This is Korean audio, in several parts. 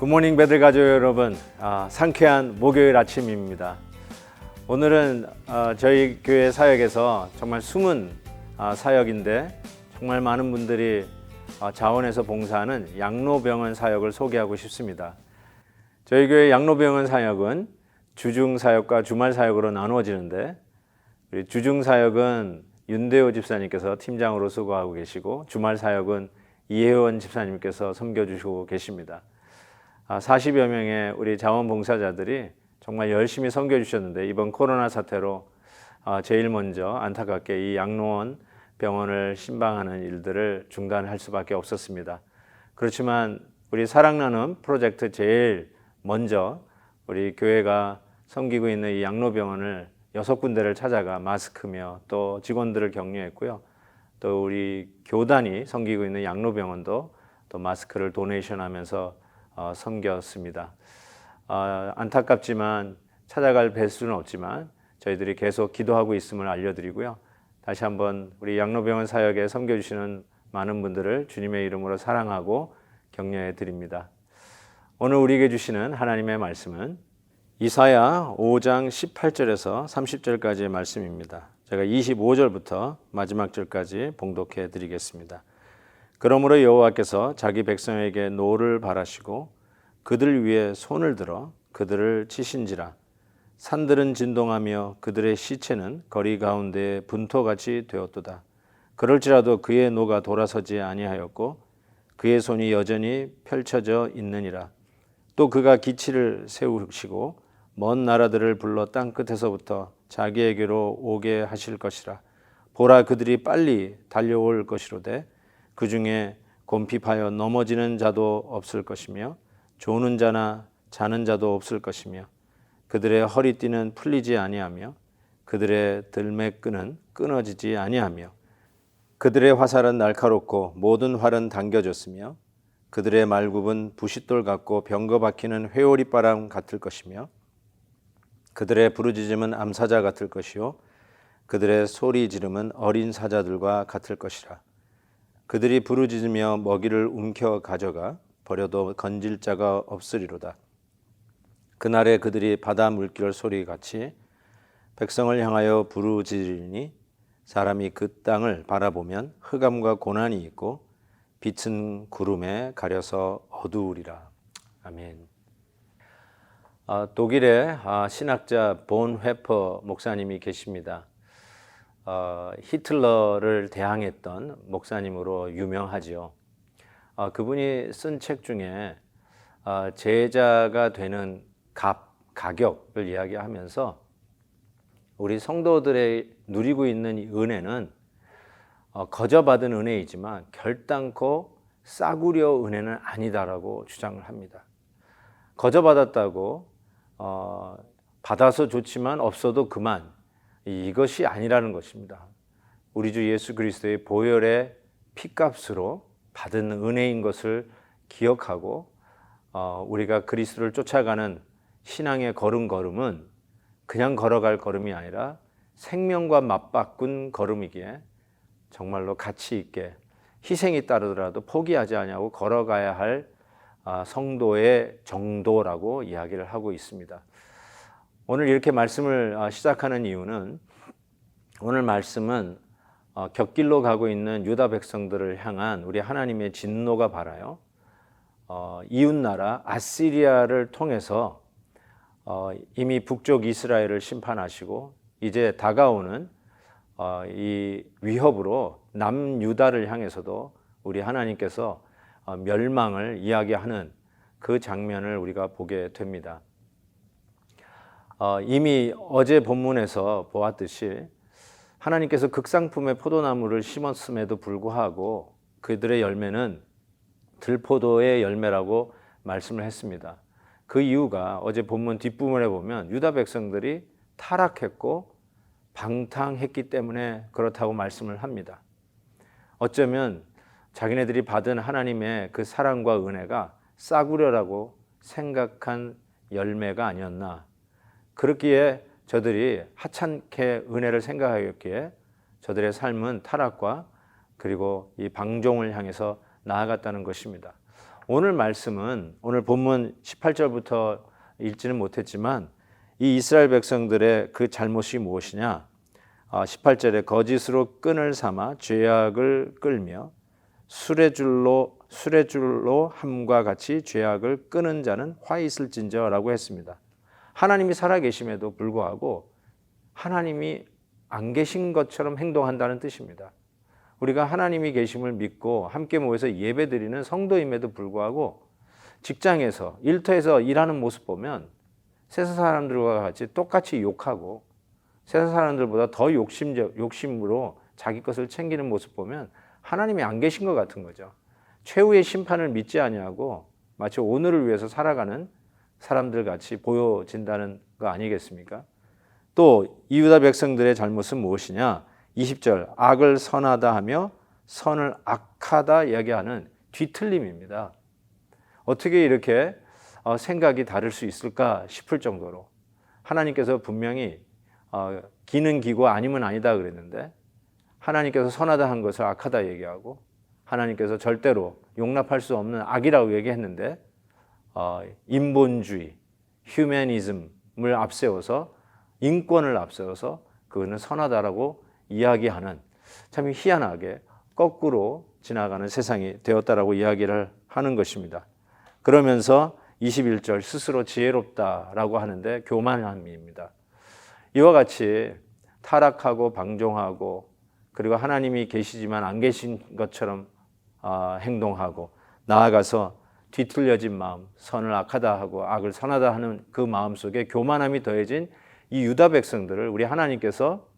굿모닝 베들 가족 여러분, 상쾌한 목요일 아침입니다. 오늘은 저희 교회 사역에서 정말 숨은 사역인데 정말 많은 분들이 자원해서 봉사하는 양로병원 사역을 소개하고 싶습니다. 저희 교회 양로병원 사역은 주중 사역과 주말 사역으로 나누어지는데 주중 사역은 윤대호 집사님께서 팀장으로 수고하고 계시고 주말 사역은 이혜원 집사님께서 섬겨주시고 계십니다. 40여 명의 우리 자원봉사자들이 정말 열심히 섬겨주셨는데 이번 코로나 사태로 제일 먼저 안타깝게 이 양로원 병원을 신방하는 일들을 중단할 수밖에 없었습니다. 그렇지만 우리 사랑 나눔 프로젝트 제일 먼저 우리 교회가 섬기고 있는 이 양로병원을 6군데를 찾아가 마스크며 또 직원들을 격려했고요. 또 우리 교단이 섬기고 있는 양로병원도 또 마스크를 도네이션하면서 섬겼습니다. 안타깝지만 찾아갈 뵐수는 없지만 저희들이 계속 기도하고 있음을 알려드리고요. 다시 한번 우리 양로병원 사역에 섬겨주시는 많은 분들을 주님의 이름으로 사랑하고 격려해 드립니다. 오늘 우리에게 주시는 하나님의 말씀은 이사야 5장 18절에서 30절까지의 말씀입니다. 제가 25절부터 마지막 절까지 봉독해 드리겠습니다. 그러므로 여호와께서 자기 백성에게 노를 바라시고 그들 위에 손을 들어 그들을 치신지라. 산들은 진동하며 그들의 시체는 거리 가운데에 분토같이 되었도다. 그럴지라도 그의 노가 돌아서지 아니하였고 그의 손이 여전히 펼쳐져 있느니라. 또 그가 기치를 세우시고 먼 나라들을 불러 땅 끝에서부터 자기에게로 오게 하실 것이라. 보라, 그들이 빨리 달려올 것이로되 그 중에 곰핍하여 넘어지는 자도 없을 것이며 조는 자나 자는 자도 없을 것이며 그들의 허리띠는 풀리지 아니하며 그들의 들매끈은 끊어지지 아니하며 그들의 화살은 날카롭고 모든 활은 당겨졌으며 그들의 말굽은 부싯돌 같고 병거 박히는 회오리바람 같을 것이며 그들의 부르짖음은 암사자 같을 것이요 그들의 소리 지름은 어린 사자들과 같을 것이라. 그들이 부르짖으며 먹이를 움켜 가져가 버려도 건질 자가 없으리로다. 그날에 그들이 바다 물결 소리같이 백성을 향하여 부르짖으리니 사람이 그 땅을 바라보면 흑암과 고난이 있고 빛은 구름에 가려서 어두우리라. 아멘. 독일의 신학자 본 회퍼 목사님이 계십니다. 히틀러를 대항했던 목사님으로 유명하지요. 그분이 쓴 책 중에 제자가 되는 가격을 이야기하면서 우리 성도들의 누리고 있는 이 은혜는 거저받은 은혜이지만 결단코 싸구려 은혜는 아니다라고 주장을 합니다. 거저받았다고 받아서 좋지만 없어도 그만, 이것이 아니라는 것입니다. 우리 주 예수 그리스도의 보혈의 피값으로 받은 은혜인 것을 기억하고 우리가 그리스도를 쫓아가는 신앙의 걸음은 그냥 걸어갈 걸음이 아니라 생명과 맞바꾼 걸음이기에 정말로 가치 있게 희생이 따르더라도 포기하지 아니하고 걸어가야 할 성도의 정도라고 이야기를 하고 있습니다. 오늘 이렇게 말씀을 시작하는 이유는 오늘 말씀은 곁길로 가고 있는 유다 백성들을 향한 우리 하나님의 진노가 발하여 이웃나라 아시리아를 통해서 이미 북쪽 이스라엘을 심판하시고 이제 다가오는 이 위협으로 남유다를 향해서도 우리 하나님께서 멸망을 이야기하는 그 장면을 우리가 보게 됩니다. 이미 어제 본문에서 보았듯이 하나님께서 극상품의 포도나무를 심었음에도 불구하고 그들의 열매는 들포도의 열매라고 말씀을 했습니다. 그 이유가 어제 본문 뒷부분에 보면 유다 백성들이 타락했고 방탕했기 때문에 그렇다고 말씀을 합니다. 어쩌면 자기네들이 받은 하나님의 그 사랑과 은혜가 싸구려라고 생각한 열매가 아니었나. 그렇기에 저들이 하찮게 은혜를 생각하였기에 저들의 삶은 타락과 그리고 이 방종을 향해서 나아갔다는 것입니다. 오늘 말씀은 오늘 본문 18절부터 읽지는 못했지만 이 이스라엘 백성들의 그 잘못이 무엇이냐? 18절에 거짓으로 끈을 삼아 죄악을 끌며 수레줄로 함과 같이 죄악을 끄는 자는 화 있을진저라고 했습니다. 하나님이 살아계심에도 불구하고 하나님이 안 계신 것처럼 행동한다는 뜻입니다. 우리가 하나님이 계심을 믿고 함께 모여서 예배드리는 성도임에도 불구하고 직장에서 일터에서 일하는 모습 보면 세상 사람들과 같이 똑같이 욕하고 세상 사람들보다 더 욕심으로 자기 것을 챙기는 모습 보면 하나님이 안 계신 것 같은 거죠. 최후의 심판을 믿지 아니하고 마치 오늘을 위해서 살아가는 사람들 같이 보여진다는 거 아니겠습니까? 또 이유다 백성들의 잘못은 무엇이냐? 20절 악을 선하다 하며 선을 악하다 이야기하는 뒤틀림입니다. 어떻게 이렇게 생각이 다를 수 있을까 싶을 정도로 하나님께서 분명히 기는 기고 아니면 아니다 그랬는데 하나님께서 선하다 한 것을 악하다 얘기하고 하나님께서 절대로 용납할 수 없는 악이라고 얘기했는데 인본주의, 휴머니즘을 앞세워서 인권을 앞세워서 그거는 선하다라고 이야기하는 참 희한하게 거꾸로 지나가는 세상이 되었다라고 이야기를 하는 것입니다. 그러면서 21절 스스로 지혜롭다라고 하는데 교만함입니다. 이와 같이 타락하고 방종하고 그리고 하나님이 계시지만 안 계신 것처럼 행동하고 나아가서 뒤틀려진 마음, 선을 악하다 하고 악을 선하다 하는 그 마음 속에 교만함이 더해진 이 유다 백성들을 우리 하나님께서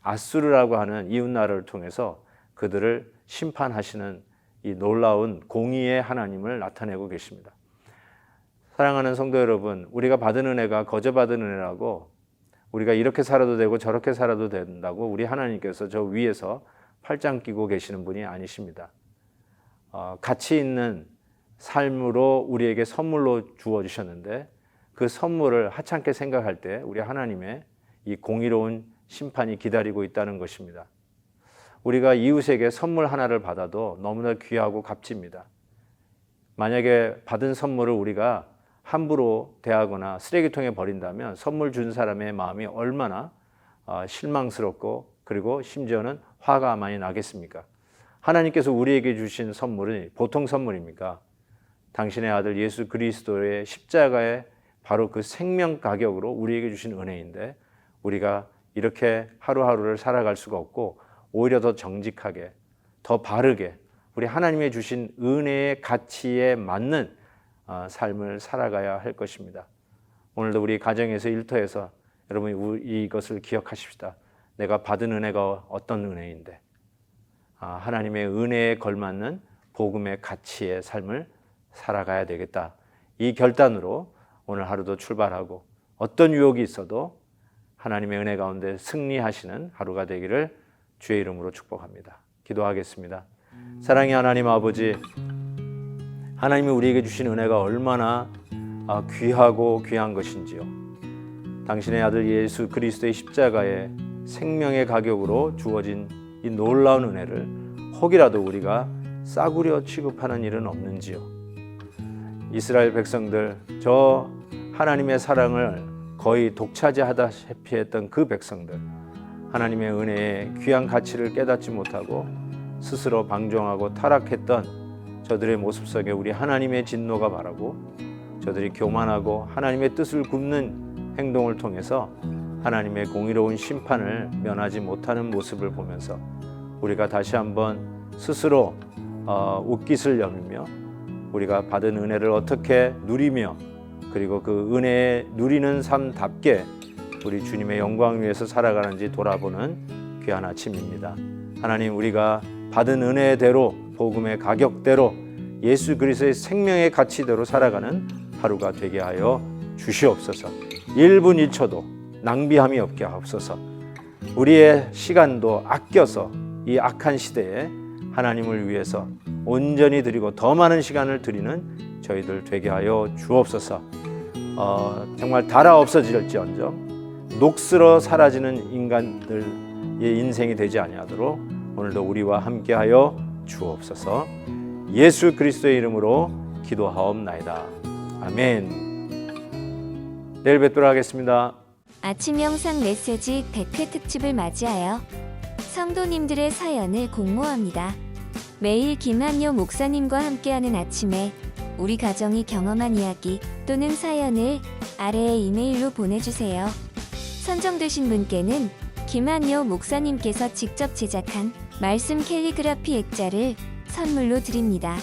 아수르라고 하는 이웃나라를 통해서 그들을 심판하시는 이 놀라운 공의의 하나님을 나타내고 계십니다. 사랑하는 성도 여러분, 우리가 받은 은혜가 거저 받은 은혜라고 우리가 이렇게 살아도 되고 저렇게 살아도 된다고 우리 하나님께서 저 위에서 팔짱 끼고 계시는 분이 아니십니다. 가치 있는 삶으로 우리에게 선물로 주어주셨는데 그 선물을 하찮게 생각할 때 우리 하나님의 이 공의로운 심판이 기다리고 있다는 것입니다. 우리가 이웃에게 선물 하나를 받아도 너무나 귀하고 값집니다. 만약에 받은 선물을 우리가 함부로 대하거나 쓰레기통에 버린다면 선물 준 사람의 마음이 얼마나 실망스럽고 그리고 심지어는 화가 많이 나겠습니까? 하나님께서 우리에게 주신 선물은 보통 선물입니까? 당신의 아들 예수 그리스도의 십자가의 바로 그 생명 가격으로 우리에게 주신 은혜인데 우리가 이렇게 하루하루를 살아갈 수가 없고 오히려 더 정직하게 더 바르게 우리 하나님의 주신 은혜의 가치에 맞는 삶을 살아가야 할 것입니다. 오늘도 우리 가정에서 일터에서 여러분이 이것을 기억하십시다. 내가 받은 은혜가 어떤 은혜인데 하나님의 은혜에 걸맞는 복음의 가치의 삶을 살아가야 되겠다. 이 결단으로 오늘 하루도 출발하고 어떤 유혹이 있어도 하나님의 은혜 가운데 승리하시는 하루가 되기를 주의 이름으로 축복합니다. 기도하겠습니다. 사랑의 하나님 아버지, 하나님이 우리에게 주신 은혜가 얼마나 귀하고 귀한 것인지요. 당신의 아들 예수 그리스도의 십자가의 생명의 가격으로 주어진 이 놀라운 은혜를 혹이라도 우리가 싸구려 취급하는 일은 없는지요. 이스라엘 백성들, 저 하나님의 사랑을 거의 독차지하다시피 했던 그 백성들, 하나님의 은혜의 귀한 가치를 깨닫지 못하고 스스로 방종하고 타락했던 저들의 모습 속에 우리 하나님의 진노가 바라고 저들이 교만하고 하나님의 뜻을 굽는 행동을 통해서 하나님의 공의로운 심판을 면하지 못하는 모습을 보면서 우리가 다시 한번 스스로 옷깃을 여미며 우리가 받은 은혜를 어떻게 누리며 그리고 그 은혜에 누리는 삶답게 우리 주님의 영광을 위해서 살아가는지 돌아보는 귀한 아침입니다. 하나님, 우리가 받은 은혜대로 복음의 가격대로 예수 그리스도의 생명의 가치대로 살아가는 하루가 되게 하여 주시옵소서. 1분 1초도 낭비함이 없게 하옵소서. 우리의 시간도 아껴서 이 악한 시대에 하나님을 위해서 온전히 드리고 더 많은 시간을 드리는 저희들 되게 하여 주옵소서. 정말 달아 없어질지언정 녹슬어 사라지는 인간들의 인생이 되지 아니하도록 오늘도 우리와 함께하여 주옵소서. 예수 그리스도의 이름으로 기도하옵나이다. 아멘. 내일 뵙도록 하겠습니다. 아침 영상 메시지 100회 특집을 맞이하여 성도님들의 사연을 공모합니다. 매일 김한효 목사님과 함께하는 아침에 우리 가정이 경험한 이야기 또는 사연을 아래의 이메일로 보내주세요. 선정되신 분께는 김한효 목사님께서 직접 제작한 말씀 캘리그라피 액자를 선물로 드립니다.